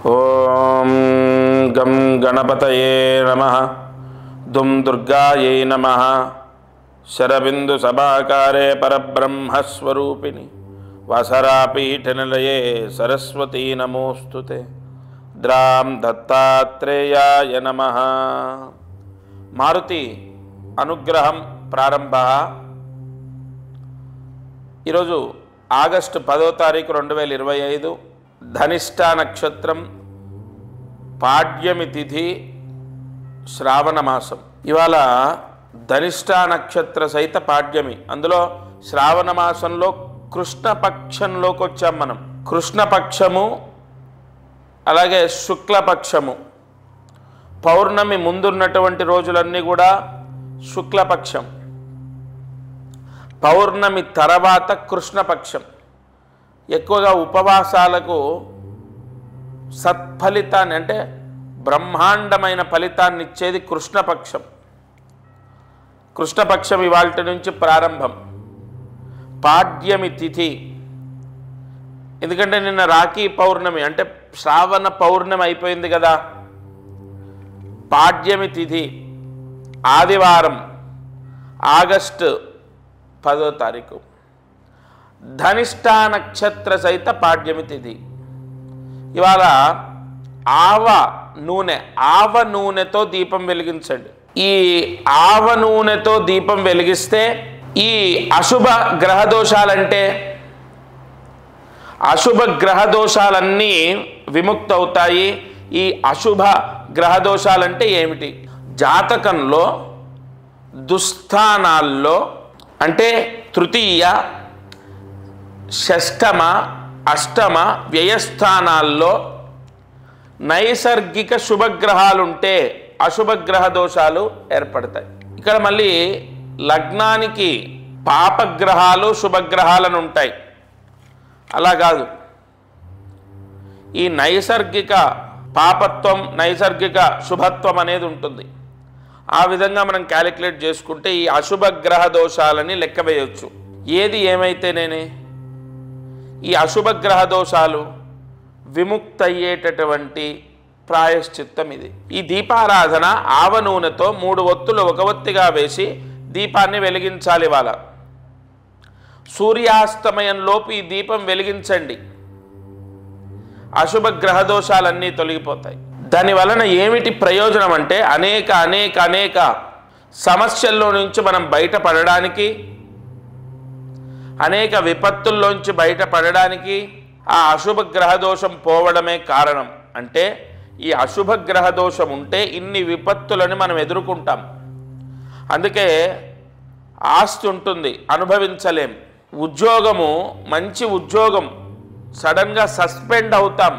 ఓం గం గణపతయే నమః. దుం దుర్గాయై నమః. శరబిందు సభాకారే పరబ్రహ్మస్వరూపిణి వసరాపీఠనిలయే సరస్వతీ నమోస్తుతే. ద్రాం దత్తాత్రేయాయ నమః. మారుతి అనుగ్రహం ప్రారంభ. ఈరోజు ఆగస్టు 10వ తారీఖు 2025 ధనిష్ట నక్షత్రం, పాడ్యమి తిథి, శ్రావణ మాసం. ఇవాళ ధనిష్ట నక్షత్ర సహిత పాడ్యమి. అందులో శ్రావణ మాసంలో కృష్ణపక్షంలోకి వచ్చాం మనం. కృష్ణపక్షము అలాగే శుక్లపక్షము. పౌర్ణమి ముందున్నటువంటి రోజులన్నీ కూడా శుక్లపక్షం, పౌర్ణమి తర్వాత కృష్ణపక్షం. ఎక్కువగా ఉపవాసాలకు సత్ఫలితాన్ని అంటే బ్రహ్మాండమైన ఫలితాన్ని ఇచ్చేది కృష్ణపక్షం. కృష్ణపక్షం ఇవాల్టి నుంచి ప్రారంభం. పాడ్యమి తిథి, ఎందుకంటే నిన్న రాఖీ పౌర్ణమి అంటే శ్రావణ పౌర్ణమి అయిపోయింది కదా. పాడ్యమి తిథి ఆదివారం, ఆగస్టు 10వ తారీఖు. ధనిష్ట నక్షత్ర సహిత పాడ్యమి తిథి. ఇవాళ ఆవ నూనెతో దీపం వెలిగించండి. ఈ ఆవ నూనెతో దీపం వెలిగిస్తే ఈ అశుభ గ్రహదోషాలంటే అశుభ గ్రహదోషాలన్నీ విముక్తవుతాయి. ఈ అశుభ గ్రహదోషాలంటే ఏమిటి? జాతకంలో దుస్థానాల్లో అంటే తృతీయ, షష్టమ, అష్టమ వ్యయస్థానాల్లో నైసర్గిక శుభగ్రహాలుంటే అశుభగ్రహ దోషాలు ఏర్పడతాయి. ఇక్కడ మళ్ళీ లగ్నానికి పాపగ్రహాలు శుభగ్రహాలను ఉంటాయి. అలా కాదు, ఈ నైసర్గిక పాపత్వం, నైసర్గిక శుభత్వం అనేది ఉంటుంది. ఆ విధంగా మనం క్యాలిక్యులేట్ చేసుకుంటే ఈ అశుభగ్రహ దోషాలని లెక్క వేయవచ్చు. ఏది ఏమైతేనేనే ఈ అశుభగ్రహ దోషాలు విముక్తయ్యేటటువంటి ప్రాయశ్చిత్తం ఇది. ఈ దీపారాధన ఆవ నూనెతో 3 ఒత్తులు ఒక ఒత్తిగా వేసి దీపాన్ని వెలిగించాలి. వాళ్ళ సూర్యాస్తమయంలోపు ఈ దీపం వెలిగించండి. అశుభ గ్రహ దోషాలన్నీ తొలగిపోతాయి. దాని వలన ఏమిటి ప్రయోజనం అంటే అనేక సమస్యల్లో నుంచి మనం బయటపడడానికి, అనేక విపత్తుల్లోంచి బయటపడడానికి ఆ అశుభ గ్రహదోషం పోవడమే కారణం. అంటే ఈ అశుభ గ్రహదోషం ఉంటే ఇన్ని విపత్తులని మనం ఎదుర్కొంటాం. అందుకే ఆస్తి ఉంటుంది, అనుభవించలేం. ఉద్యోగము, మంచి ఉద్యోగం సడన్గా సస్పెండ్ అవుతాం.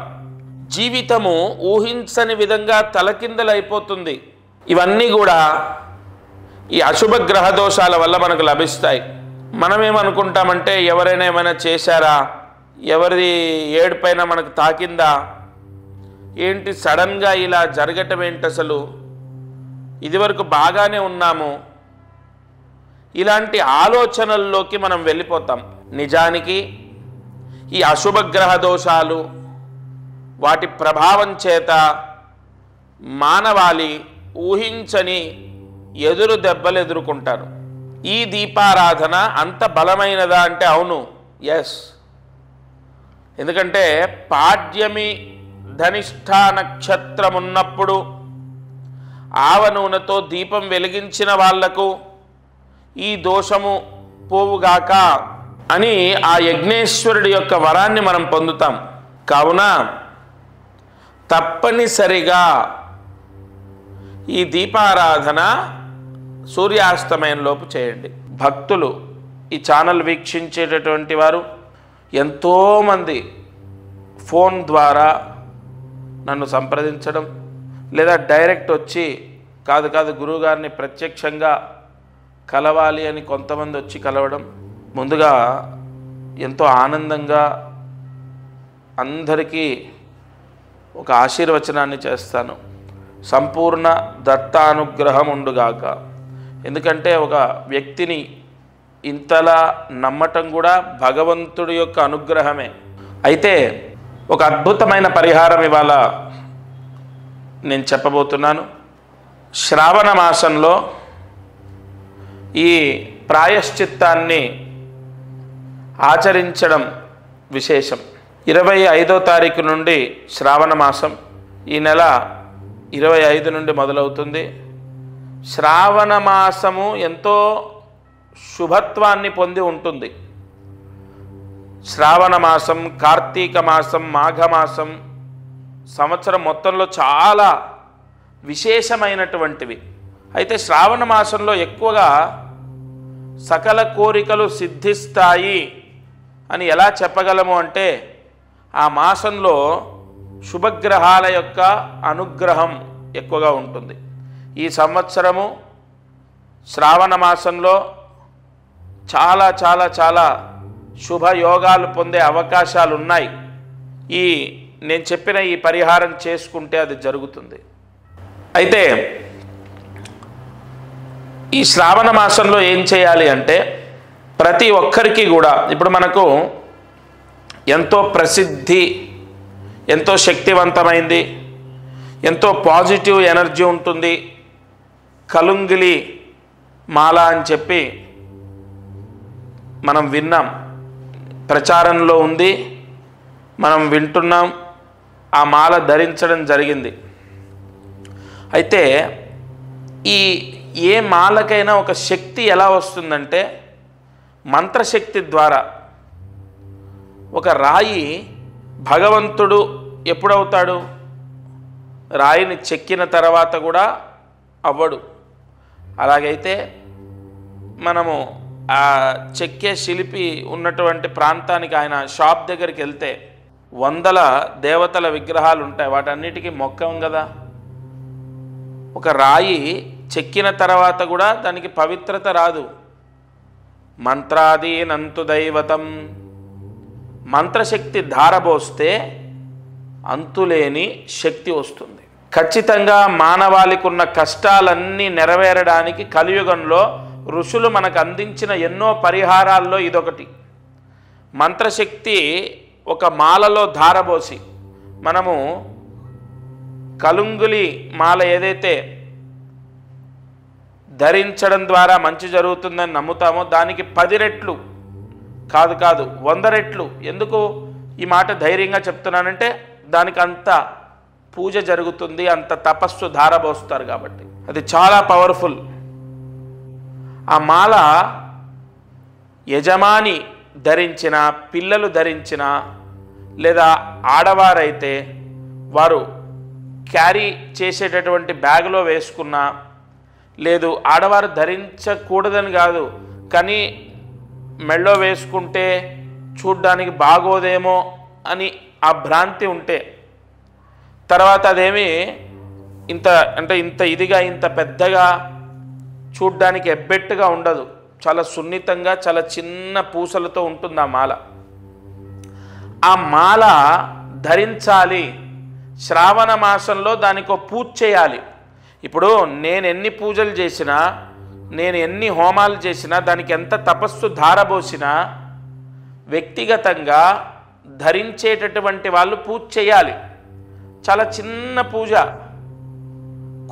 జీవితము ఊహించని విధంగా తలకిందలైపోతుంది. ఇవన్నీ కూడా ఈ అశుభ గ్రహదోషాల వల్ల మనకు లభిస్తాయి. మనమేమనుకుంటామంటే ఎవరైనా ఏమైనా చేశారా, ఎవరి ఏడుపైన మనకు తాకిందా, ఏంటి సడన్గా ఇలా జరగటం ఏంటి, అసలు ఇదివరకు బాగానే ఉన్నాము, ఇలాంటి ఆలోచనల్లోకి మనం వెళ్ళిపోతాం. నిజానికి ఈ అశుభ గ్రహ దోషాలు, వాటి ప్రభావం చేత మానవాళి ఊహించని ఎదురు దెబ్బలు ఎదుర్కొంటారు. ఈ దీపారాధన అంత బలమైనదా అంటే అవును, ఎస్. ఎందుకంటే పాడ్యమి ధనిష్ట నక్షత్రం ఉన్నప్పుడు ఆవ నూనెతో దీపం వెలిగించిన వాళ్లకు ఈ దోషము పోవుగాక అని ఆ యజ్ఞేశ్వరుడి యొక్క వరాన్ని మనం పొందుతాం. కావున తప్పనిసరిగా ఈ దీపారాధన సూర్యాస్తమయంలోపు చేయండి. భక్తులు, ఈ ఛానల్ వీక్షించేటటువంటి వారు ఎంతోమంది ఫోన్ ద్వారా నన్ను సంప్రదించడం, లేదా డైరెక్ట్ వచ్చి కాదు గురువుగారిని ప్రత్యక్షంగా కలవాలి అని కొంతమంది వచ్చి కలవడం, ముందుగా ఎంతో ఆనందంగా అందరికీ ఒక ఆశీర్వచనాన్ని చేస్తాను. సంపూర్ణ దత్తానుగ్రహం ఉండుగాక. ఎందుకంటే ఒక వ్యక్తిని ఇంతలా నమ్మటం కూడా భగవంతుడి యొక్క అనుగ్రహమే. అయితే ఒక అద్భుతమైన పరిహారం ఇవాళ నేను చెప్పబోతున్నాను. శ్రావణ మాసంలో ఈ ప్రాయశ్చిత్తాన్ని ఆచరించడం విశేషం. 25వ తారీఖు నుండి శ్రావణ మాసం, ఈ నెల 25 నుండి మొదలవుతుంది. శ్రావణ మాసము ఎంతో శుభత్వాన్ని పొంది ఉంటుంది. శ్రావణ మాసం, కార్తీక మాసం, మాఘమాసం సంవత్సరం మొత్తంలో చాలా విశేషమైనటువంటివి. అయితే శ్రావణ మాసంలో ఎక్కువగా సకల కోరికలు సిద్ధిస్తాయి అని ఎలా చెప్పగలము అంటే, ఆ మాసంలో శుభగ్రహాల యొక్క అనుగ్రహం ఎక్కువగా ఉంటుంది. ఈ సంవత్సరము శ్రావణ మాసంలో చాలా చాలా చాలా శుభయోగాలు పొందే అవకాశాలు ఉన్నాయి. నేను చెప్పిన ఈ పరిహారం చేసుకుంటే అది జరుగుతుంది. అయితే ఈ శ్రావణ మాసంలో ఏం చేయాలి అంటే, ప్రతి ఒక్కరికి కూడా ఇప్పుడు మనకు ఎంతో ప్రసిద్ధి, ఎంతో శక్తివంతమైంది, ఎంతో పాజిటివ్ ఎనర్జీ ఉంటుంది కలుంగిలి మాల అని చెప్పి మనం విన్నాం, ప్రచారంలో ఉంది, మనం వింటున్నాం, ఆ మాల ధరించడం జరిగింది. అయితే ఏ మాలకైనా ఒక శక్తి ఎలా వస్తుందంటే, మంత్రశక్తి ద్వారా. ఒక రాయి భగవంతుడు ఎప్పుడవుతాడు? రాయిని చెక్కిన తర్వాత కూడా అవ్వడు. అలాగైతే మనము ఆ చెక్కే శిల్పి ఉన్నటువంటి ప్రాంతానికి, ఆయన షాప్ దగ్గరికి వెళ్తే వందల దేవతల విగ్రహాలు ఉంటాయి, వాటన్నిటికీ మొక్కం కదా. ఒక రాయి చెక్కిన తర్వాత కూడా దానికి పవిత్రత రాదు. మంత్రాదీనంతు దైవతం, మంత్రశక్తి ధారబోస్తే అంతులేని శక్తి వస్తుంది. ఖచ్చితంగా మానవాళికి ఉన్న కష్టాలన్నీ నెరవేరడానికి కలియుగంలో ఋషులు మనకు అందించిన ఎన్నో పరిహారాల్లో ఇదొకటి. మంత్రశక్తి ఒక మాలలో ధారబోసి, మనము కలుంగులి మాల ఏదైతే ధరించడం ద్వారా మంచి జరుగుతుందని నమ్ముతామో, దానికి 10 రెట్లు కాదు 100 రెట్లు. ఎందుకు ఈ మాట ధైర్యంగా చెప్తున్నానంటే, దానికి అంత పూజ జరుగుతుంది, అంత తపస్సు ధారబోస్తారు కాబట్టి. అది చాలా పవర్ఫుల్. ఆ మాల యజమాని ధరించిన, పిల్లలు ధరించిన, లేదా ఆడవారైతే వారు క్యారీ చేసేటటువంటి బ్యాగ్లో వేసుకున్న, లేదు ఆడవారు ధరించకూడదని కాదు, కానీ మెళ్ళో వేసుకుంటే చూడ్డానికి బాగోదేమో అని ఆ భ్రాంతి ఉంటే, తర్వాత అదేమి ఇంత ఇదిగా, ఇంత పెద్దగా, చూడ్డానికి ఎబ్బెట్టుగా ఉండదు. చాలా సున్నితంగా, చాలా చిన్న పూసలతో ఉంటుంది ఆ మాల. ఆ మాల ధరించాలి. శ్రావణ మాసంలో దానికి ఒక పూజ చేయాలి. ఇప్పుడు నేను ఎన్ని పూజలు చేసినా, నేను ఎన్ని హోమాలు చేసినా, దానికి ఎంత తపస్సు ధారబోసినా, వ్యక్తిగతంగా ధరించేటటువంటి వాళ్ళు పూజ చేయాలి. చాలా చిన్న పూజ.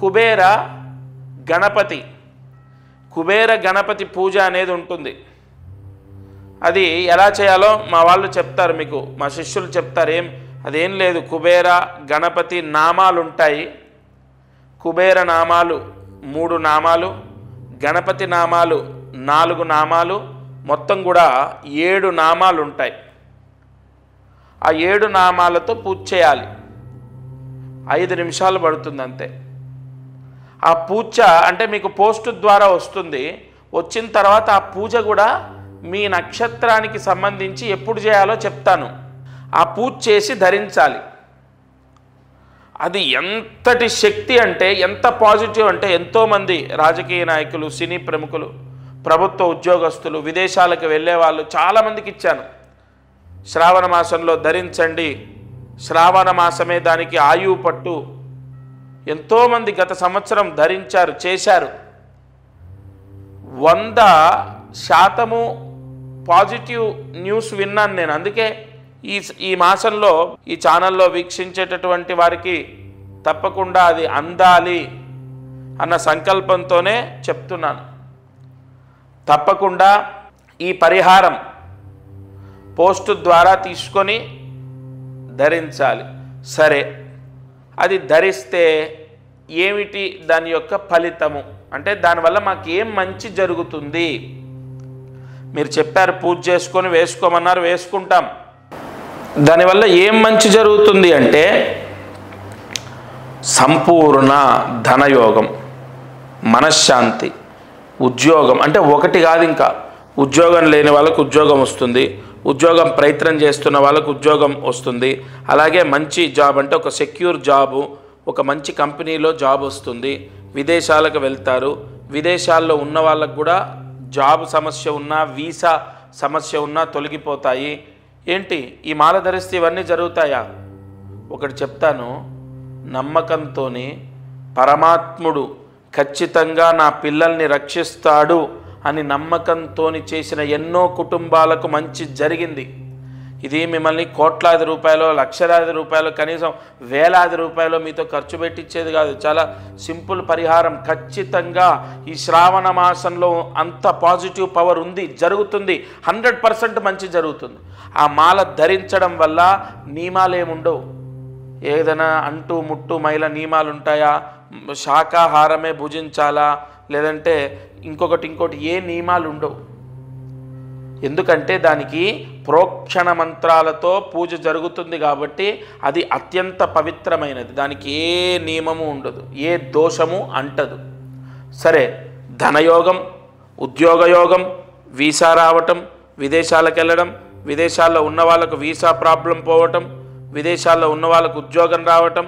కుబేర గణపతి పూజ అనేది ఉంటుంది. అది ఎలా చేయాలో మా వాళ్ళు చెప్తారు, మీకు మా శిష్యులు చెప్తారు. అదేం లేదు, కుబేర గణపతి నామాలు ఉంటాయి. కుబేర నామాలు 3 నామాలు, గణపతి నామాలు 4 నామాలు, మొత్తం కూడా 7 నామాలు ఉంటాయి. ఆ 7 నామాలతో పూజ చేయాలి. 5 నిమిషాలు పడుతుంది అంతే. ఆ పూజ అంటే మీకు పోస్ట్ ద్వారా వస్తుంది. వచ్చిన తర్వాత ఆ పూజ కూడా మీ నక్షత్రానికి సంబంధించి ఎప్పుడు చేయాలో చెప్తాను. ఆ పూజ చేసి ధరించాలి. అది ఎంతటి శక్తి అంటే, ఎంత పాజిటివ్ అంటే, ఎంతోమంది రాజకీయ నాయకులు, సినీ ప్రముఖులు, ప్రభుత్వ ఉద్యోగస్తులు, విదేశాలకు వెళ్ళే వాళ్ళు చాలామందికి ఇచ్చాను. శ్రావణ మాసంలో ధరించండి, శ్రావణ మాసమే దానికి ఆయువు పట్టు. ఎంతోమంది గత సంవత్సరం ధరించారు, చేశారు. 100% పాజిటివ్ న్యూస్ విన్నాను నేను. అందుకే ఈ ఈ మాసంలో ఈ ఛానల్లో వీక్షించేటటువంటి వారికి తప్పకుండా అది అందాలి అన్న సంకల్పంతోనే చెప్తున్నాను. తప్పకుండా ఈ పరిహారం పోస్టు ద్వారా తీసుకొని ధరించాలి. సరే, అది ధరిస్తే ఏమిటి దాని యొక్క ఫలితము అంటే దానివల్ల మాకు ఏం మంచి జరుగుతుంది? మీరు చెప్పారు పూజ చేసుకొని వేసుకోమన్నారు, వేసుకుంటాం. దానివల్ల ఏం మంచి జరుగుతుంది అంటే సంపూర్ణ ధనయోగం, మనశ్శాంతి, ఉద్యోగం. అంటే ఒకటి కాదు, ఇంకా ఉద్యోగం లేని వాళ్ళకు ఉద్యోగం వస్తుంది, ఉద్యోగం ప్రయత్నం చేస్తున్న వాళ్ళకు ఉద్యోగం వస్తుంది. అలాగే మంచి జాబ్ అంటే ఒక సెక్యూర్ జాబు, ఒక మంచి కంపెనీలో జాబ్ వస్తుంది. విదేశాలకు వెళ్తారు. విదేశాల్లో ఉన్న వాళ్ళకు కూడా జాబ్ సమస్య ఉన్నా, వీసా సమస్య ఉన్నా తొలగిపోతాయి. ఏంటి ఈ మాల ధరిస్తే ఇవన్నీ జరుగుతాయా? ఒకటి చెప్తాను, నమ్మకంతో పరమాత్ముడు ఖచ్చితంగా నా పిల్లల్ని రక్షిస్తాడు అని నమ్మకంతో చేసిన ఎన్నో కుటుంబాలకు మంచి జరిగింది. ఇది మిమ్మల్ని కోట్లాది రూపాయలు, లక్షలాది రూపాయలు, కనీసం వేలాది రూపాయలు మీతో ఖర్చు పెట్టించేది కాదు. చాలా సింపుల్ పరిహారం. ఖచ్చితంగా ఈ శ్రావణ మాసంలో అంత పాజిటివ్ పవర్ ఉంది, జరుగుతుంది. 100% మంచి జరుగుతుంది. ఆ మాల ధరించడం వల్ల నియమాలు ఏముండవు. ఏదైనా అంటూ ముట్టు మైల నియమాలు ఉంటాయా? శాకాహారమే భుజించాలా, లేదంటే ఇంకొకటి ఏ నియమాలు ఉండవు. ఎందుకంటే దానికి ప్రోక్షణ మంత్రాలతో పూజ జరుగుతుంది కాబట్టి అది అత్యంత పవిత్రమైనది. దానికి ఏ నియమము ఉండదు, ఏ దోషము అంటదు. సరే, ధనయోగం, ఉద్యోగయోగం, వీసా రావటం, విదేశాలకు వెళ్ళడం, విదేశాల్లో ఉన్న వాళ్ళకు వీసా ప్రాబ్లం పోవటం, విదేశాల్లో ఉన్న వాళ్ళకు ఉద్యోగం రావటం,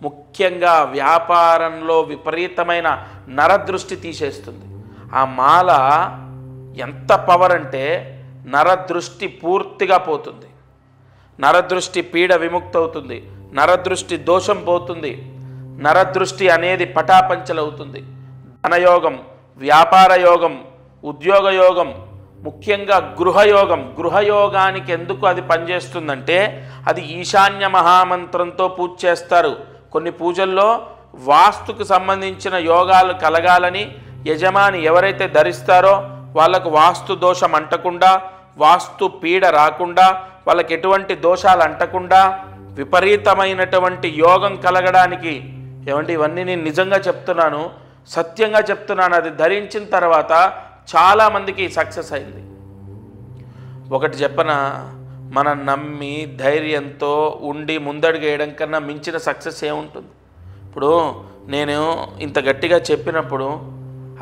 ముఖ్యంగా వ్యాపారంలో విపరీతమైన నరదృష్టి తీసేస్తుంది. ఆ మాల ఎంత పవర్ అంటే నరదృష్టి పూర్తిగా పోతుంది, నరదృష్టి పీడ విముక్తి అవుతుంది, నరదృష్టి దోషం పోతుంది, నరదృష్టి అనేది పటాపంచలవుతుంది. ధనయోగం, వ్యాపార యోగం, ఉద్యోగ యోగం, ముఖ్యంగా గృహయోగం. గృహయోగానికి ఎందుకు అది పనిచేస్తుందంటే అది ఈశాన్య మహామంత్రంతో పూజ చేస్తారు. కొన్ని పూజల్లో వాస్తుకు సంబంధించిన యోగాలు కలగాలని యజమాని ఎవరైతే ధరిస్తారో వాళ్ళకు వాస్తు దోషం అంటకుండా, వాస్తు పీడ రాకుండా, వాళ్ళకి ఎటువంటి దోషాలు అంటకుండా విపరీతమైనటువంటి యోగం కలగడానికి ఏమంటే ఇవన్నీ నేను నిజంగా చెప్తున్నాను, సత్యంగా చెప్తున్నాను. అది ధరించిన తర్వాత చాలామందికి సక్సెస్ అయింది. ఒకటి చెప్పన, మనం నమ్మి ధైర్యంతో ఉండి ముందడుగు వేయడం కన్నా మించిన సక్సెస్ ఏముంటుంది? ఇప్పుడు నేను ఇంత గట్టిగా చెప్పినప్పుడు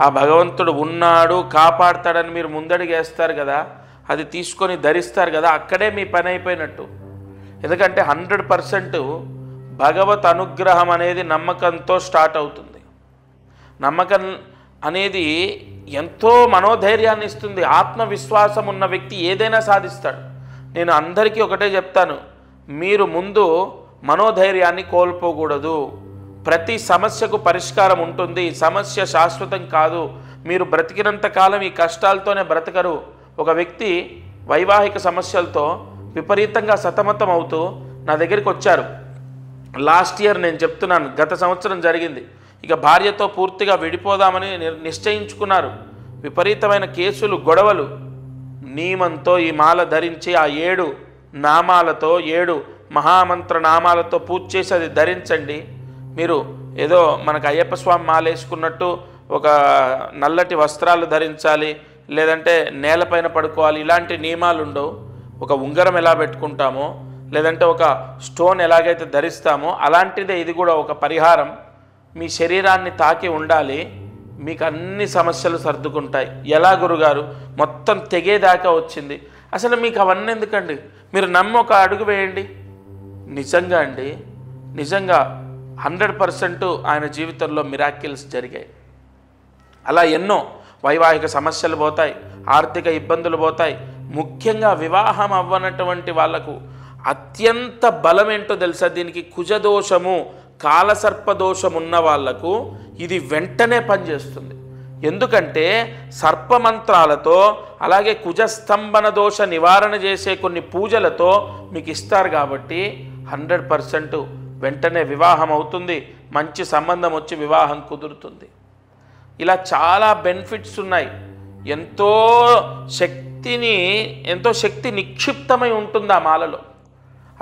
ఆ భగవంతుడు ఉన్నాడు, కాపాడుతాడని మీరు ముందడుగు వేస్తారు కదా, అది తీసుకొని ధరిస్తారు కదా, అక్కడే మీ పని అయిపోయినట్టు. ఎందుకంటే 100% భగవత్ అనుగ్రహం అనేది నమ్మకంతో స్టార్ట్ అవుతుంది. నమ్మకం అనేది ఎంతో మనోధైర్యాన్ని ఇస్తుంది. ఆత్మవిశ్వాసం ఉన్న వ్యక్తి ఏదైనా సాధిస్తాడు. నేను అందరికీ ఒకటే చెప్తాను, మీరు ముందు మనోధైర్యాన్ని కోల్పోకూడదు. ప్రతి సమస్యకు పరిష్కారం ఉంటుంది. సమస్య శాశ్వతం కాదు. మీరు బ్రతికినంత కాలం ఈ కష్టాలతోనే బ్రతకరు. ఒక వ్యక్తి వైవాహిక సమస్యలతో విపరీతంగా సతమతం అవుతూ నా దగ్గరికి వచ్చారు. లాస్ట్ ఇయర్ నేను చెప్తున్నాను, గత సంవత్సరం జరిగింది. ఇక భార్యతో పూర్తిగా విడిపోదామని నిశ్చయించుకున్నారు. విపరీతమైన కేసులు, గొడవలు. నియమంతో ఈ మాల ధరించి ఆ 7 నామాలతో 7 మహామంత్ర నామాలతో పూజ చేసి అది ధరించండి. మీరు ఏదో మనకు అయ్యప్ప స్వామి మాల వేసుకున్నట్టు ఒక నల్లటి వస్త్రాలు ధరించాలి, లేదంటే నేలపైన పడుకోవాలి, ఇలాంటి నియమాలు ఉండవు. ఒక ఉంగరం ఎలా పెట్టుకుంటామో, లేదంటే ఒక స్టోన్ ఎలాగైతే ధరిస్తామో అలాంటిదే ఇది కూడా ఒక పరిహారం. మీ శరీరాన్ని తాకి ఉండాలి, మీకు అన్ని సమస్యలు సర్దుకుంటాయి. ఎలా గురుగారు, మొత్తం తెగేదాకా వచ్చింది. అసలు మీకు అవన్నీ ఎందుకండి? మీరు నమ్మి ఒక అడుగు వేయండి. నిజంగా అండి, నిజంగా 100% ఆయన జీవితంలో మిరాకిల్స్ జరిగాయి. అలా ఎన్నో వైవాహిక సమస్యలు పోతాయి, ఆర్థిక ఇబ్బందులు పోతాయి. ముఖ్యంగా వివాహం అవ్వనటువంటి వాళ్లకు అత్యంత బలం ఏంటో తెలుసా? దీనికి కుజదోషము, కాలసర్పదోషం ఉన్న వాళ్లకు ఇది వెంటనే పనిచేస్తుంది. ఎందుకంటే సర్పమంత్రాలతో అలాగే కుజస్తంభన దోష నివారణ చేసే కొన్ని పూజలతో మీకు ఇస్తారు కాబట్టి 100% వెంటనే వివాహం అవుతుంది, మంచి సంబంధం వచ్చి వివాహం కుదురుతుంది. ఇలా చాలా బెనిఫిట్స్ ఉన్నాయి. ఎంతో శక్తి నిక్షిప్తమై ఉంటుంది ఆ మాలలో.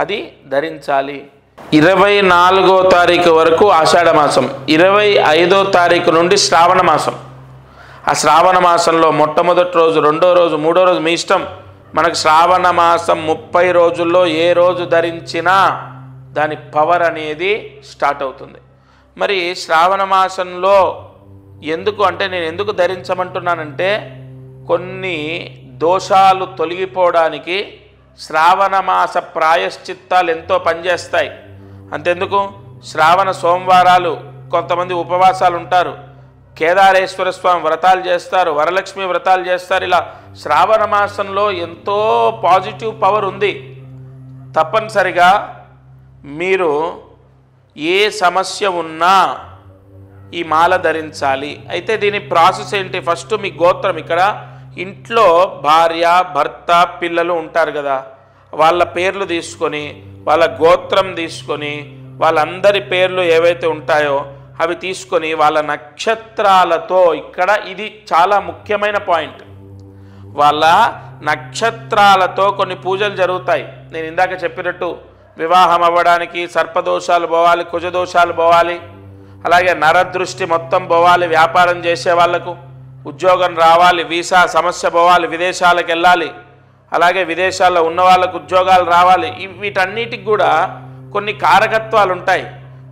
అది ధరించాలి. 24వ తారీఖు వరకు ఆషాఢ మాసం, 25వ తారీఖు నుండి శ్రావణ మాసం. ఆ శ్రావణ మాసంలో మొట్టమొదటి రోజు, రెండో రోజు, మూడో రోజు మీ ఇష్టం. మనకు శ్రావణ మాసం 30 రోజుల్లో ఏ రోజు ధరించినా దాని పవర్ అనేది స్టార్ట్ అవుతుంది. మరి శ్రావణ మాసంలో ఎందుకు అంటే, నేను ఎందుకు ధరించమంటున్నానంటే, కొన్ని దోషాలు తొలగిపోవడానికి శ్రావణ మాస ప్రాయశ్చిత్తాలు ఎంతో పనిచేస్తాయి. అంతెందుకు, శ్రావణ సోమవారాలు కొంతమంది ఉపవాసాలు ఉంటారు, కేదారేశ్వర స్వామి వ్రతాలు చేస్తారు, వరలక్ష్మి వ్రతాలు చేస్తారు. ఇలా శ్రావణ మాసంలో ఎంతో పాజిటివ్ పవర్ ఉంది. తప్పనిసరిగా మీరు ఏ సమస్య ఉన్నా ఈ మాల ధరించాలి. అయితే దీని ప్రాసెస్ ఏంటి? ఫస్ట్ మీ గోత్రం, ఇక్కడ ఇంట్లో భార్య, భర్త, పిల్లలు ఉంటారు కదా, వాళ్ళ పేర్లు తీసుకొని, వాళ్ళ గోత్రం తీసుకొని, వాళ్ళందరి పేర్లు ఏవైతే ఉంటాయో అవి తీసుకొని వాళ్ళ నక్షత్రాలతో, ఇక్కడ ఇది చాలా ముఖ్యమైన పాయింట్, వాళ్ళ నక్షత్రాలతో కొన్ని పూజలు జరుగుతాయి. నేను ఇందాక చెప్పినట్టు వివాహం అవ్వడానికి సర్పదోషాలు పోవాలి, కుజదోషాలు పోవాలి, అలాగే నరదృష్టి మొత్తం పోవాలి, వ్యాపారం చేసే వాళ్లకు ఉద్యోగం రావాలి, వీసా సమస్య పోవాలి, విదేశాలకు వెళ్ళాలి, అలాగే విదేశాల్లో ఉన్న వాళ్ళకు ఉద్యోగాలు రావాలి. వీటన్నిటికి కూడా కొన్ని కారకత్వాలు ఉంటాయి,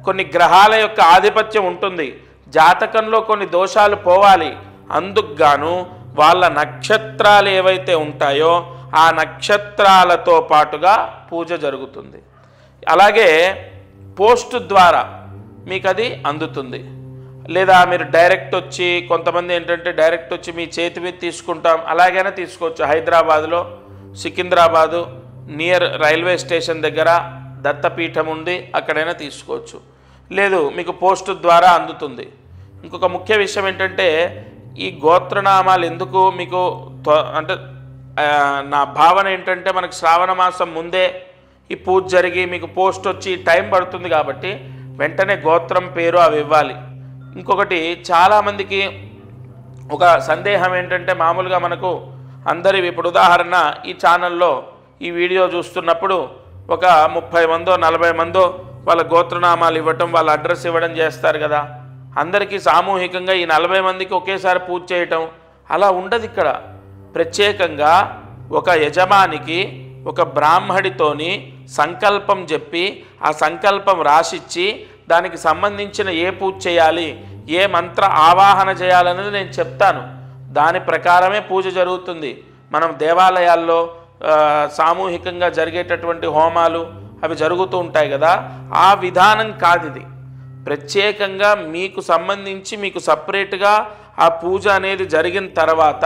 కొన్ని గ్రహాల యొక్క ఆధిపత్యం ఉంటుంది, జాతకంలో కొన్ని దోషాలు పోవాలి. అందుకు గాను వాళ్ళ నక్షత్రాలు ఏవైతే ఉంటాయో ఆ నక్షత్రాలతో పాటుగా పూజ జరుగుతుంది. అలాగే పోస్ట్ ద్వారా మీకు అది అందుతుంది. లేదా మీరు డైరెక్ట్ వచ్చి, కొంతమంది ఏంటంటే డైరెక్ట్ వచ్చి మీ చేతి మీద తీసుకుంటాం, అలాగైనా తీసుకోవచ్చు. హైదరాబాదులో సికింద్రాబాదు నియర్ రైల్వే స్టేషన్ దగ్గర దత్తపీఠం ఉంది, అక్కడైనా తీసుకోవచ్చు. లేదు మీకు పోస్ట్ ద్వారా అందుతుంది. ఇంకొక ముఖ్య విషయం ఏంటంటే, ఈ గోత్రనామాలు ఎందుకు మీకు అంటే నా భావన ఏంటంటే, మనకు శ్రావణ మాసం ముందే ఈ పూజ జరిగి మీకు పోస్ట్ వచ్చి టైం పడుతుంది కాబట్టి వెంటనే గోత్రం పేరు అవి ఇవ్వాలి. ఇంకొకటి చాలామందికి ఒక సందేహం ఏంటంటే, మామూలుగా మనకు అందరి ఇప్పుడు ఉదాహరణ ఈ ఛానల్లో ఈ వీడియో చూస్తున్నప్పుడు ఒక 30 మందో 40 మందో వాళ్ళ గోత్రనామాలు ఇవ్వటం, వాళ్ళ అడ్రస్ ఇవ్వడం చేస్తారు కదా. అందరికీ సామూహికంగా ఈ 40 మందికి ఒకేసారి పూజ చేయటం అలా ఉండదు. ఇక్కడ ప్రత్యేకంగా ఒక యజమానికి ఒక బ్రాహ్మడితోని సంకల్పం చెప్పి ఆ సంకల్పం రాసిచ్చి దానికి సంబంధించిన ఏ పూజ చేయాలి, ఏ మంత్ర ఆవాహన చేయాలనేది నేను చెప్తాను. దాని ప్రకారమే పూజ జరుగుతుంది. మనం దేవాలయాల్లో సామూహికంగా జరిగేటటువంటి హోమాలు అవి జరుగుతూ ఉంటాయి కదా, ఆ విధానం కాదు ఇది. ప్రత్యేకంగా మీకు సంబంధించి మీకు సపరేట్గా ఆ పూజ అనేది జరిగిన తర్వాత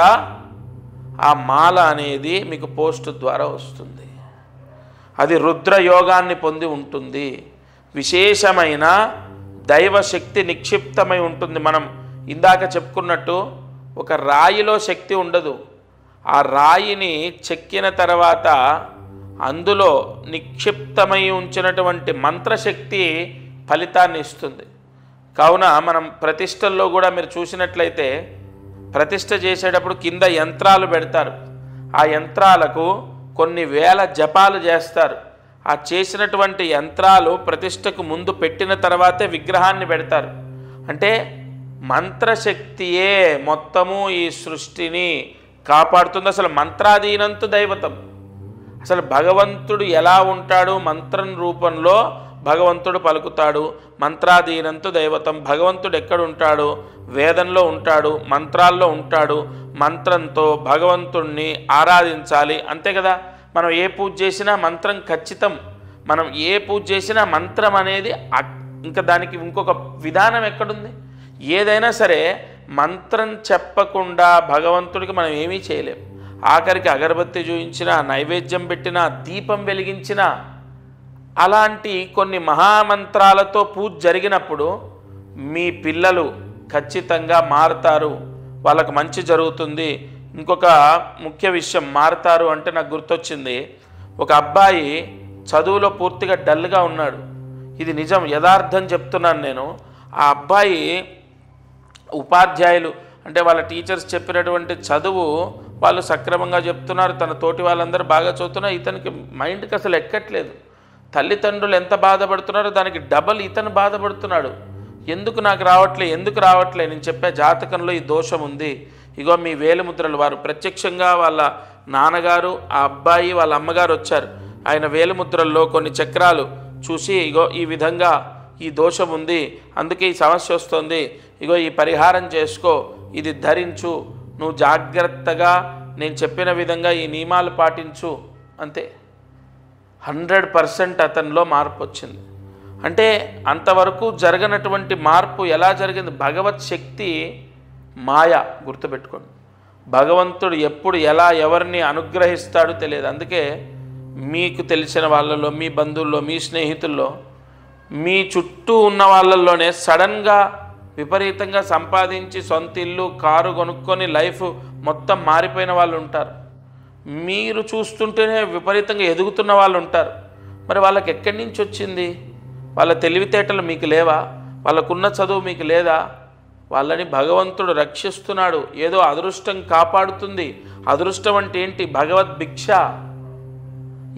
ఆ మాల అనేది మీకు పోస్ట్ ద్వారా వస్తుంది. అది రుద్రయోగాన్ని పొంది ఉంటుంది, విశేషమైన దైవశక్తి నిక్షిప్తమై ఉంటుంది. మనం ఇందాక చెప్పుకున్నట్టు ఒక రాయిలో శక్తి ఉండదు, ఆ రాయిని చెక్కిన తర్వాత అందులో నిక్షిప్తమై ఉంచినటువంటి మంత్రశక్తి ఫలితాన్ని ఇస్తుంది. కావున మనం ప్రతిష్టల్లో కూడా మీరు చూసినట్లయితే ప్రతిష్ట చేసేటప్పుడు కింద యంత్రాలు పెడతారు, ఆ యంత్రాలకు కొన్ని వేల జపాలు చేస్తారు. ఆ చేసినటువంటి యంత్రాలు ప్రతిష్టకు ముందు పెట్టిన తర్వాతే విగ్రహాన్ని పెడతారు. అంటే మంత్రశక్తియే మొత్తము ఈ సృష్టిని కాపాడుతుంది. అసలు మంత్రాధీనంతు దైవతం. అసలు భగవంతుడు ఎలా ఉంటాడు? మంత్రం రూపంలో భగవంతుడు పలుకుతాడు. మంత్రాధీనంతు దైవతం. భగవంతుడు ఎక్కడుంటాడు? వేదంలో ఉంటాడు, మంత్రాల్లో ఉంటాడు. మంత్రంతో భగవంతుణ్ణి ఆరాధించాలి, అంతే కదా. మనం ఏ పూజ చేసినా మంత్రం ఖచ్చితం. మనం ఏ పూజ చేసినా మంత్రం అనేది ఇంకా దానికి ఇంకొక విధానం ఎక్కడుంది? ఏదైనా సరే మంత్రం చెప్పకుండా భగవంతుడికి మనం ఏమీ చేయలేం. ఆఖరికి అగరబత్తి చూయించినా, నైవేద్యం పెట్టినా, దీపం వెలిగించినా, అలాంటి కొన్ని మహామంత్రాలతో పూజ జరిగినప్పుడు మీ పిల్లలు ఖచ్చితంగా మారుతారు. వాళ్ళకు మంచి జరుగుతుంది. ఇంకొక ముఖ్య విషయం, మారుతారు అంటే నాకు గుర్తొచ్చింది, ఒక అబ్బాయి చదువులో పూర్తిగా డల్గా ఉన్నాడు. ఇది నిజం, యథార్థం చెప్తున్నాను నేను. ఆ అబ్బాయి ఉపాధ్యాయులు అంటే వాళ్ళ టీచర్స్ చెప్పినటువంటి చదువు వాళ్ళు సక్రమంగా చెప్తున్నారు, తన తోటి వాళ్ళందరూ బాగా చదువుతున్నారు, ఇతనికి మైండ్కి అసలు ఎక్కట్లేదు. తల్లిదండ్రులు ఎంత బాధపడుతున్నారో దానికి డబల్ ఇతను బాధపడుతున్నాడు. ఎందుకు నాకు రావట్లే, ఎందుకు రావట్లే? నేను చెప్పే జాతకంలో ఈ దోషం ఉంది, ఇగో మీ వేలిముద్రలు. వారు ప్రత్యక్షంగా వాళ్ళ నాన్నగారు, ఆ అబ్బాయి, వాళ్ళ అమ్మగారు వచ్చారు. ఆయన వేలిముద్రల్లో కొన్ని చక్రాలు చూసి, ఇగో ఈ విధంగా ఈ దోషం ఉంది, అందుకే ఈ సమస్య వస్తుంది, ఇగో ఈ పరిహారం చేసుకో, ఇది ధరించు, నువ్వు జాగ్రత్తగా నేను చెప్పిన విధంగా ఈ నియమాలు పాటించు, అంతే. 100% అతనిలో మార్పు వచ్చింది. అంటే అంతవరకు జరగనటువంటి మార్పు ఎలా జరిగింది? భగవత్ శక్తి మాయ, గుర్తుపెట్టుకోండి. భగవంతుడు ఎప్పుడు ఎలా ఎవరిని అనుగ్రహిస్తాడో తెలియదు. అందుకే మీకు తెలిసిన వాళ్ళలో, మీ బంధువుల్లో, మీ స్నేహితుల్లో, మీ చుట్టూ ఉన్న వాళ్ళల్లోనే సడన్గా విపరీతంగా సంపాదించి సొంత ఇల్లు, కారు కొనుక్కొని లైఫ్ మొత్తం మారిపోయిన వాళ్ళు ఉంటారు. మీరు చూస్తుంటేనే విపరీతంగా ఎదుగుతున్న వాళ్ళు ఉంటారు. మరి వాళ్ళకి ఎక్కడి నుంచి వచ్చింది? వాళ్ళ తెలివితేటలు మీకు లేవా? వాళ్ళకున్న చదువు మీకు లేదా? వాళ్ళని భగవంతుడు రక్షిస్తున్నాడు. ఏదో అదృష్టం కాపాడుతుంది. అదృష్టం అంటే ఏంటి? భగవద్ భిక్ష.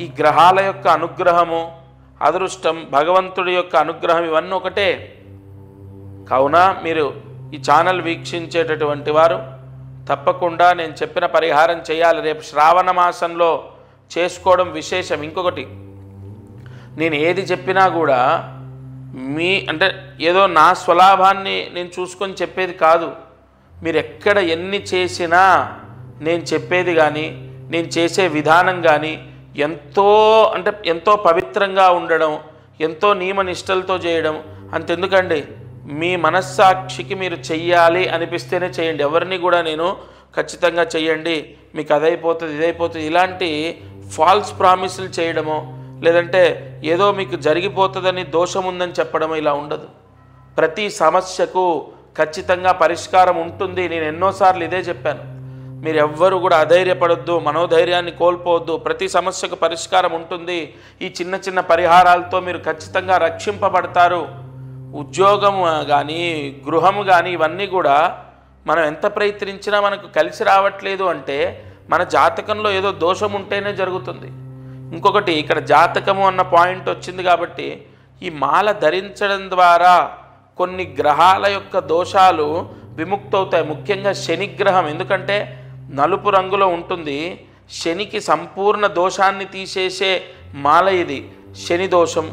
ఈ గ్రహాల యొక్క అనుగ్రహము, అదృష్టం, భగవంతుడి యొక్క అనుగ్రహం ఇవన్నీ ఒకటే. కావున మీరు ఈ ఛానల్ వీక్షించేటటువంటి వారు తప్పకుండా నేను చెప్పిన పరిహారం చేయాలి. రేపు శ్రావణ మాసంలో చేసుకోవడం విశేషం. ఇంకొకటి, నేను ఏది చెప్పినా కూడా అంటే ఏదో నా స్వలాభాన్ని నేను చూసుకొని చెప్పేది కాదు. మీరు ఎక్కడ ఎన్ని చేసినా నేను చెప్పేది కానీ, నేను చేసే విధానం కానీ ఎంతో పవిత్రంగా ఉండడం, ఎంతో నియమనిష్టలతో చేయడం. అంతెందుకండి, మీ మనస్సాక్షికి మీరు చెయ్యాలి అనిపిస్తేనే చేయండి. ఎవరిని కూడా నేను ఖచ్చితంగా చెయ్యండి, మీకు అదైపోతుంది, ఇదైపోతుంది, ఇలాంటి ఫాల్స్ ప్రామిసులు చేయడమో, లేదంటే ఏదో మీకు జరిగిపోతుందని, దోషం ఉందని చెప్పడమో ఇలా ఉండదు. ప్రతి సమస్యకు ఖచ్చితంగా పరిష్కారం ఉంటుంది. నేను ఎన్నోసార్లు ఇదే చెప్పాను. మీరు ఎవ్వరూ కూడా అధైర్యపడొద్దు, మనోధైర్యాన్ని కోల్పోవద్దు. ప్రతి సమస్యకు పరిష్కారం ఉంటుంది. ఈ చిన్న చిన్న పరిహారాలతో మీరు ఖచ్చితంగా రక్షింపబడతారు. ఉద్యోగం కానీ, గృహము కానీ, ఇవన్నీ కూడా మనం ఎంత ప్రయత్నించినా మనకు కలిసి రావట్లేదు అంటే మన జాతకంలో ఏదో దోషం ఉంటేనే జరుగుతుంది. ఇంకొకటి, ఇక్కడ జాతకము అన్న పాయింట్ వచ్చింది కాబట్టి ఈ మాల ధరించడం ద్వారా కొన్ని గ్రహాల యొక్క దోషాలు విముక్తవుతాయి. ముఖ్యంగా శనిగ్రహం, ఎందుకంటే నలుపు రంగులో ఉంటుంది. శనికి సంపూర్ణ దోషాన్ని తీసేసే మాల ఇది. శని దోషం,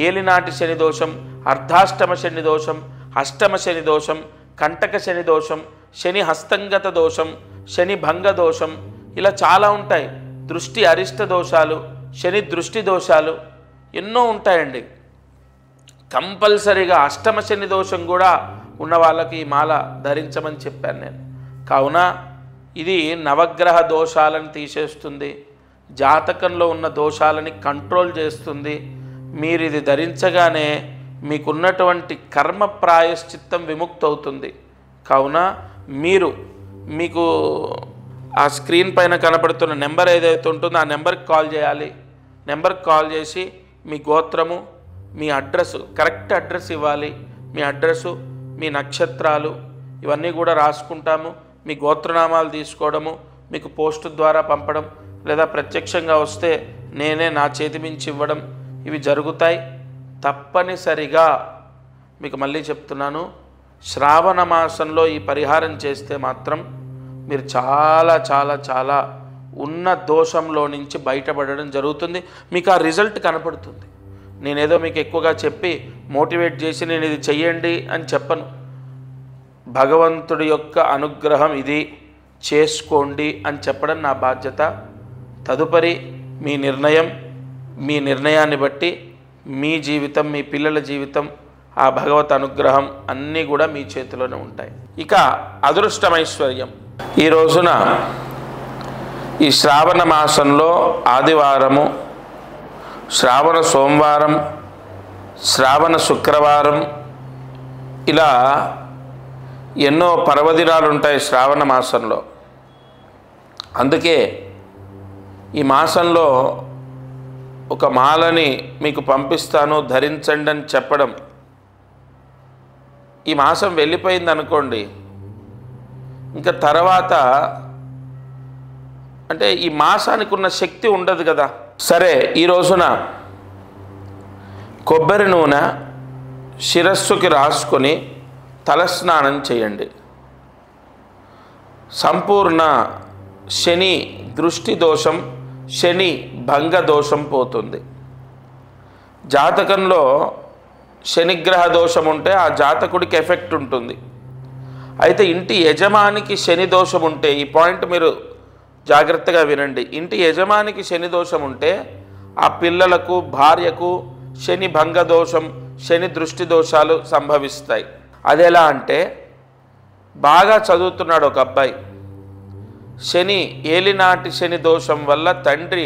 ఏలినాటి శని దోషం, అర్ధాష్టమ శని దోషం, అష్టమ శని దోషం, కంటక శని దోషం, శని హస్తంగత దోషం, శని భంగ దోషం, ఇలా చాలా ఉంటాయి. దృష్టి అరిష్ట దోషాలు, శని దృష్టి దోషాలు ఎన్నో ఉంటాయండి. కంపల్సరీగా అష్టమ శని దోషం కూడా ఉన్న వాళ్ళకి ఈ మాల ధరించమని చెప్పాను నేను. కావున ఇది నవగ్రహ దోషాలను తీసేస్తుంది, జాతకంలో ఉన్న దోషాలని కంట్రోల్ చేస్తుంది. మీరు ఇది ధరించగానే మీకున్నటువంటి కర్మ ప్రాయశ్చిత్తం విముక్తవుతుంది. కావున మీకు ఆ స్క్రీన్ పైన కనపడుతున్న నెంబర్ ఏదైతే ఉంటుందో ఆ నెంబర్కి కాల్ చేయాలి. నెంబర్కి కాల్ చేసి మీ గోత్రము, మీ అడ్రస్, కరెక్ట్ అడ్రస్ ఇవ్వాలి. మీ అడ్రస్సు, మీ నక్షత్రాలు ఇవన్నీ కూడా రాసుకుంటాము. మీ గోత్రనామాలు తీసుకోవడము, మీకు పోస్ట్ ద్వారా పంపడం, లేదా ప్రత్యక్షంగా వస్తే నేనే నా చేతి మించి ఇవ్వడం, ఇవి జరుగుతాయి. తప్పనిసరిగా మీకు మళ్ళీ చెప్తున్నాను, శ్రావణ మాసంలో ఈ పరిహారం చేస్తే మాత్రం మీరు చాలా చాలా చాలా ఉన్న దోషంలో నుంచి బయటపడడం జరుగుతుంది. మీకు ఆ రిజల్ట్ కనపడుతుంది. నేనేదో మీకు ఎక్కువగా చెప్పి మోటివేట్ చేసి నేను ఇది చెయ్యండి అని చెప్పను. భగవంతుడి యొక్క అనుగ్రహం ఇది, చేసుకోండి అని చెప్పడం నా బాధ్యత. తదుపరి మీ నిర్ణయాన్ని బట్టి మీ జీవితం, మీ పిల్లల జీవితం, ఆ భగవత్ అనుగ్రహం అన్నీ కూడా మీ చేతిలోనే ఉంటాయి. ఇక అదృష్టమైశ్వర్యం. ఈ రోజున ఈ శ్రావణ మాసంలో ఆదివారము, శ్రావణ సోమవారం, శ్రావణ శుక్రవారం, ఇలా ఎన్నో పర్వదినాలు ఉంటాయి శ్రావణ మాసంలో. అందుకే ఈ మాసంలో ఒక మాలని మీకు పంపిస్తాను, ధరించండి అని చెప్పడం. ఈ మాసం వెళ్ళిపోయింది అనుకోండి, ఇంకా తర్వాత అంటే ఈ మాసానికి ఉన్న శక్తి ఉండదు కదా. సరే, ఈ రోజున కొబ్బరి నూనె శిరస్సుకి రాసుకొని తలస్నానం చేయండి. సంపూర్ణ శని దృష్టి దోషం, శని భంగ దోషం పోతుంది. జాతకంలో శనిగ్రహ దోషం ఉంటే ఆ జాతకుడికి ఎఫెక్ట్ ఉంటుంది. అయితే ఇంటి యజమానికి శని దోషం ఉంటే, ఈ పాయింట్ మీరు జాగ్రత్తగా వినండి, ఇంటి యజమానికి శని దోషం ఉంటే ఆ పిల్లలకు, భార్యకు శని భంగ దోషం, శని దృష్టి దోషాలు సంభవిస్తాయి. అదెలా అంటే, బాగా చదువుతున్నాడు ఒక అబ్బాయి, శని ఏలినాటి శని దోషం వల్ల తండ్రి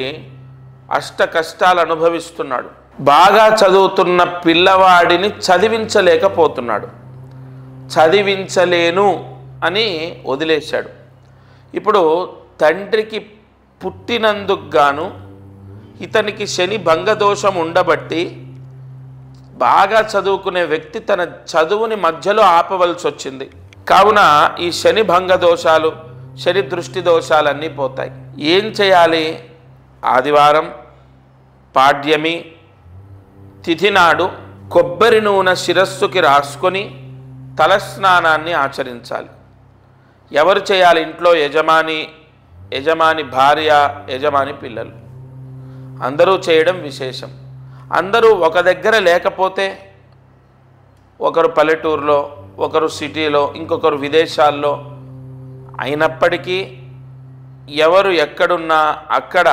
అష్ట కష్టాలు అనుభవిస్తున్నాడు. బాగా చదువుతున్న పిల్లవాడిని చదివించలేకపోతున్నాడు. చదివించలేను అని వదిలేశాడు. ఇప్పుడు తండ్రికి పుట్టినందుకు గాను ఇతనికి శని భంగదోషం ఉండబట్టి బాగా చదువుకునే వ్యక్తి తన చదువుని మధ్యలో ఆపవలసి వచ్చింది. కావున ఈ శని భంగ దోషాలు, శని దృష్టి దోషాలన్నీ పోతాయి. ఏం చేయాలి? ఆదివారం పాడ్యమి తిథి నాడు కొబ్బరి నూనె శిరస్సుకి రాసుకొని తలస్నానాన్ని ఆచరించాలి. ఎవరు చేయాలి? ఇంట్లో యజమాని భార్య, యజమాని పిల్లలు అందరూ చేయడం విశేషం. అందరూ ఒక దగ్గర లేకపోతే, ఒకరు పల్లెటూరులో, ఒకరు సిటీలో, ఇంకొకరు విదేశాల్లో, అయినప్పటికీ ఎవరు ఎక్కడున్నా అక్కడ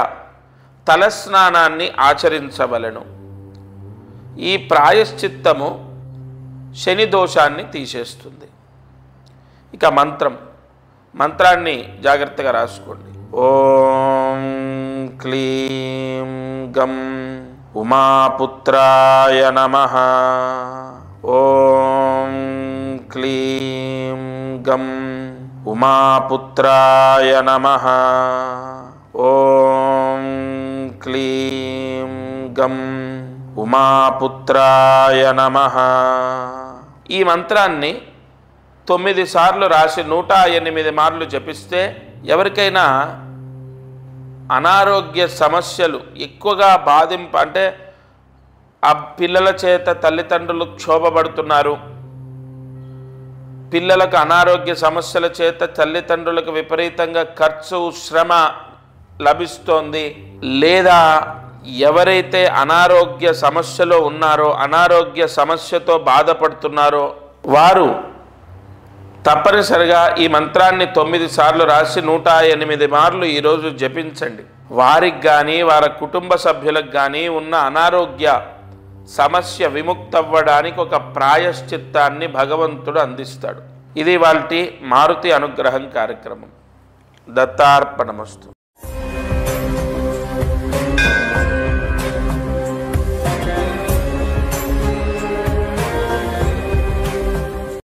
తలస్నానాన్ని ఆచరించవలెను. ఈ ప్రాయశ్చిత్తము శని దోషాన్ని తీసేస్తుంది. ఇక మంత్రాన్ని జాగ్రత్తగా రాసుకోండి. ఓం క్లీం గం ఉమాపుత్రాయ నమః. ఓం క్లీం గం ఉమాపుత్రాయ నమః. ఓం క్లీం గం ఉమాపుత్రాయ నమః. ఈ మంత్రాన్ని 9 సార్లు రాసి 108 మార్లు జపిస్తే ఎవరికైనా అనారోగ్య సమస్యలు ఎక్కువగా అంటే ఆ పిల్లల చేత తల్లిదండ్రులు క్షోభపడుతున్నారు, పిల్లలకు అనారోగ్య సమస్యల చేత తల్లిదండ్రులకు విపరీతంగా ఖర్చు, శ్రమ లభిస్తోంది, లేదా ఎవరైతే అనారోగ్య సమస్యలో ఉన్నారో, అనారోగ్య సమస్యతో బాధపడుతున్నారో వారు తప్పనిసరిగా ఈ మంత్రాన్ని 9 సార్లు రాసి 108 మార్లు ఈరోజు జపించండి. వారికి కానీ వారి కుటుంబ సభ్యులకు కానీ ఉన్న అనారోగ్య సమస్య విముక్తవ్వడానికి ఒక ప్రాయశ్చిత్తాన్ని భగవంతుడు అందిస్తాడు. ఇది వాల్టి మారుతి అనుగ్రహం కార్యక్రమం. దత్తార్పణమస్తు.